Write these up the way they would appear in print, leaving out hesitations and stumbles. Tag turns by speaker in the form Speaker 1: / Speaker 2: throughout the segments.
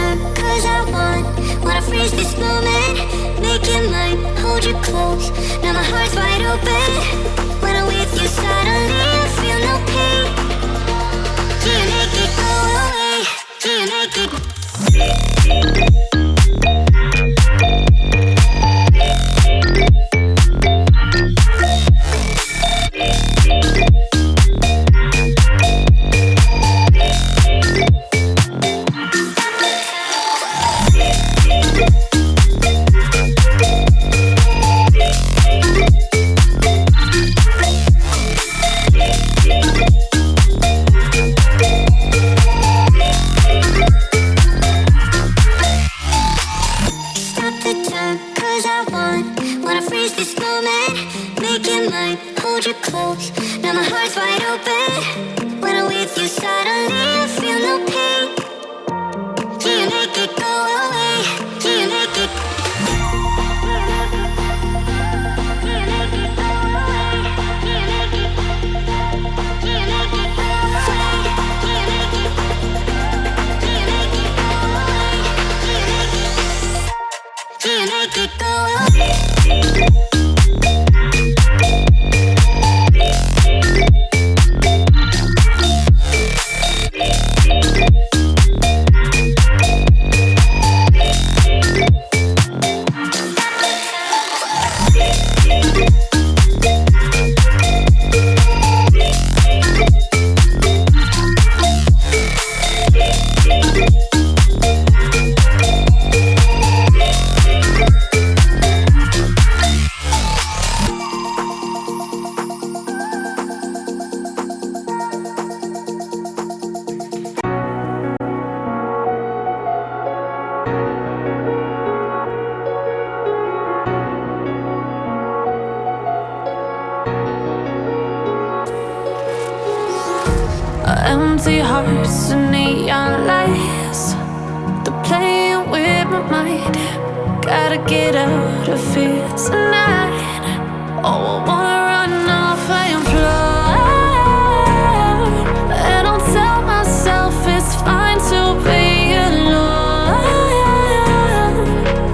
Speaker 1: time, cause I wanna freeze this moment. Make it mine, hold you close. Now my heart's wide open. When I'm with you, suddenly I feel no pain. Do you make it go away? Do you make it?
Speaker 2: Empty hearts and neon lights, they're playing with my mind. Gotta get out of here tonight. Oh, I wanna run off and fly. And I'll tell myself it's fine to be alone,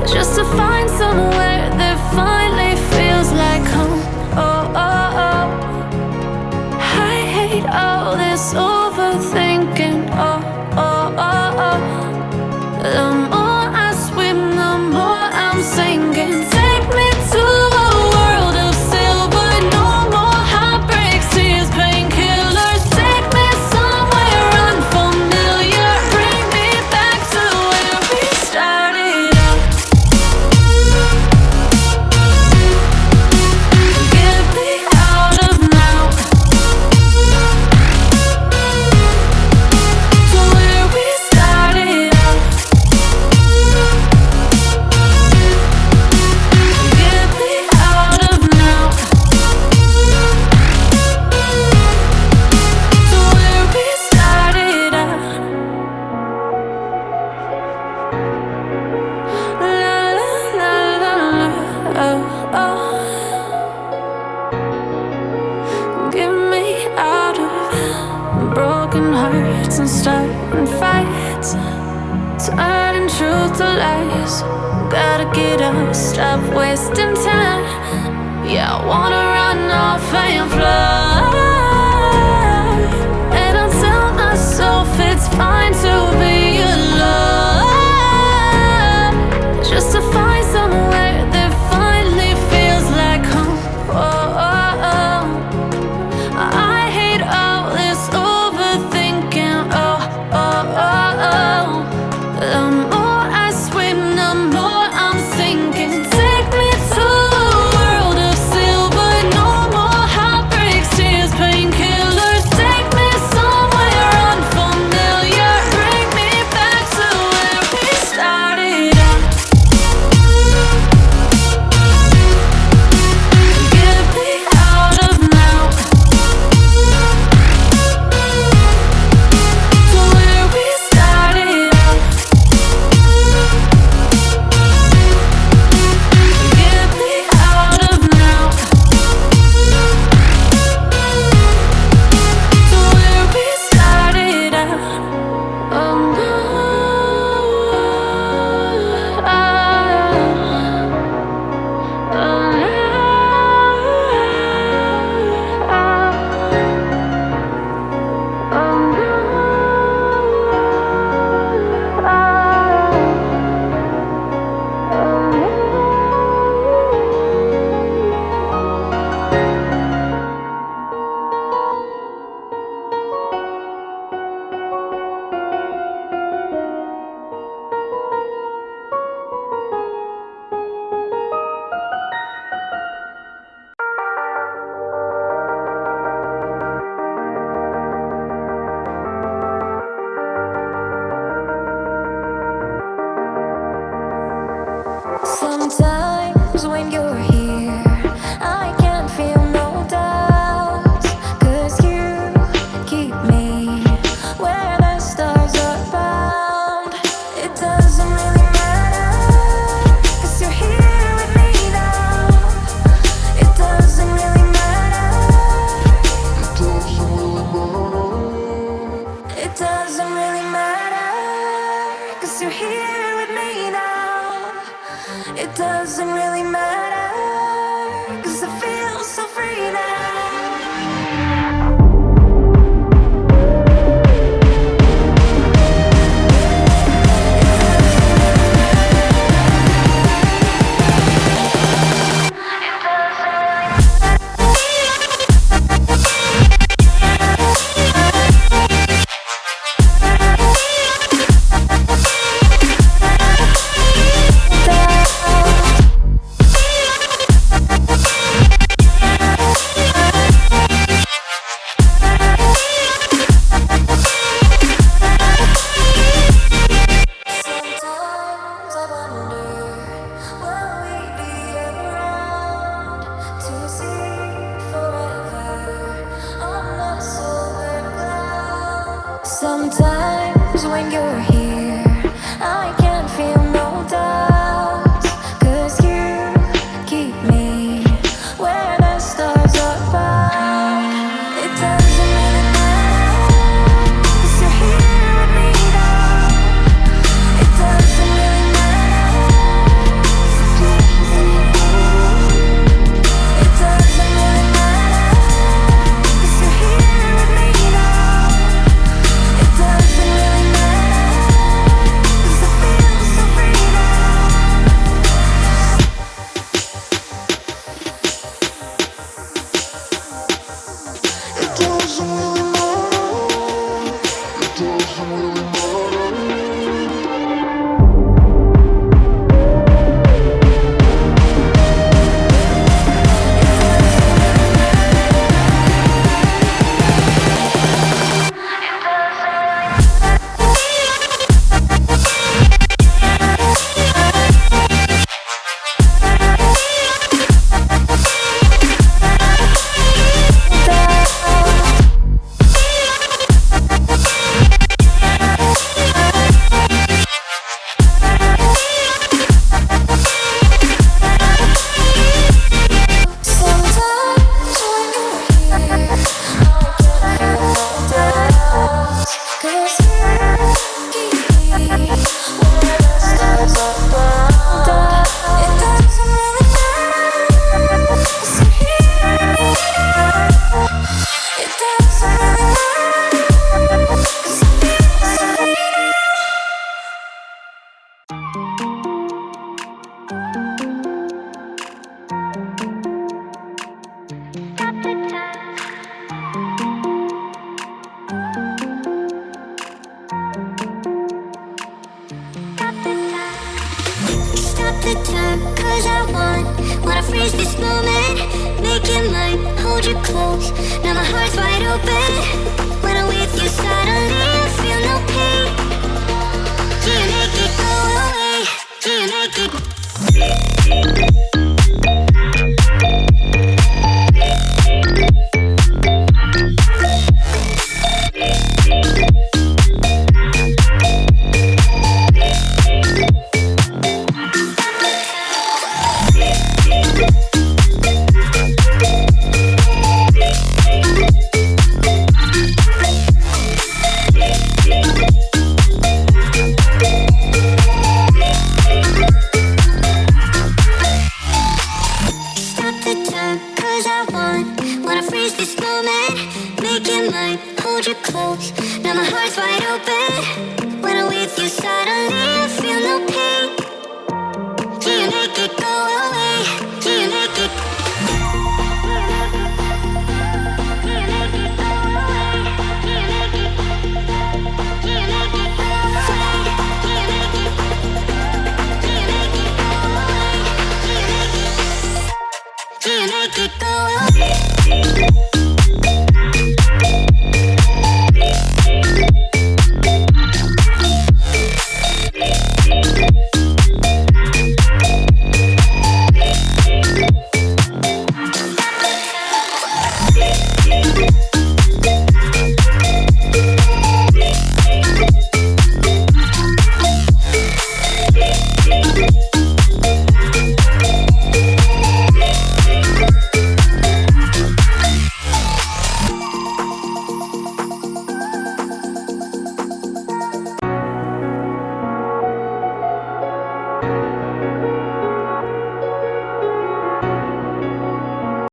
Speaker 2: just to find somewhere that finally feels like home. Oh, oh, oh. I hate all this overthinking. Oh, oh, oh, oh. The more I swim, the more I'm sinking. Take me to a world of silver. No more heartbreaks, tears, painkillers. Take me somewhere unfamiliar. Bring me back to where we started out. Get me out of now, to where we started out. Get me out of now, to where we started out. La la la la la, oh, oh. Get me out of broken hearts and starting fights, turning truth to lies. Gotta get up, stop wasting time. Yeah, I wanna run off and fly. And I'll tell myself it's fine to be alone, just to find somewhere that finally feels like home. Oh, oh, oh. I hate all this overthinking. Oh, oh, oh, oh. The more I swim, the more I'm sinking. Take me to a world of silver. No more heartbreaks, tears, painkillers. Take me somewhere unfamiliar. Bring me back to where we started out. Get me out of now, when you're here, I can't feel no doubts, 'cause you keep me where the stars are bound. It doesn't really matter, 'cause you're here with me now. It doesn't really matter. It doesn't really matter, 'cause you're here with me now. It doesn't really matter, 'cause I feel so free now. Sometimes I wonder, will we be around to see forever on a silver cloud? Sometimes when you're here, I can't feel no doubts, 'cause you keep me where the stars are bound. It doesn't really matter, 'cause you're here with me now. It doesn't really matter. It doesn't really matter, 'cause you're here with me now. It doesn't really matter, 'cause I feel so free now. It doesn't really matter. It doesn't really Sometimes when you're here, I can't feel no doubts, 'cause you keep me where the stars are bound. It doesn't really matter, 'cause you're here with me now. It doesn't really matter, 'cause I feel so free now.
Speaker 1: Stop the time, 'cause I wanna freeze this moment. Make it mine, hold you close. Now my heart's wide open. When I'm with you, suddenly I feel no pain. Do you make it go away? Do you make it? Stop the time, 'cause I wanna freeze this moment. Make it mine, hold you close. Now my heart's wide open. When I'm with you, suddenly I feel no pain.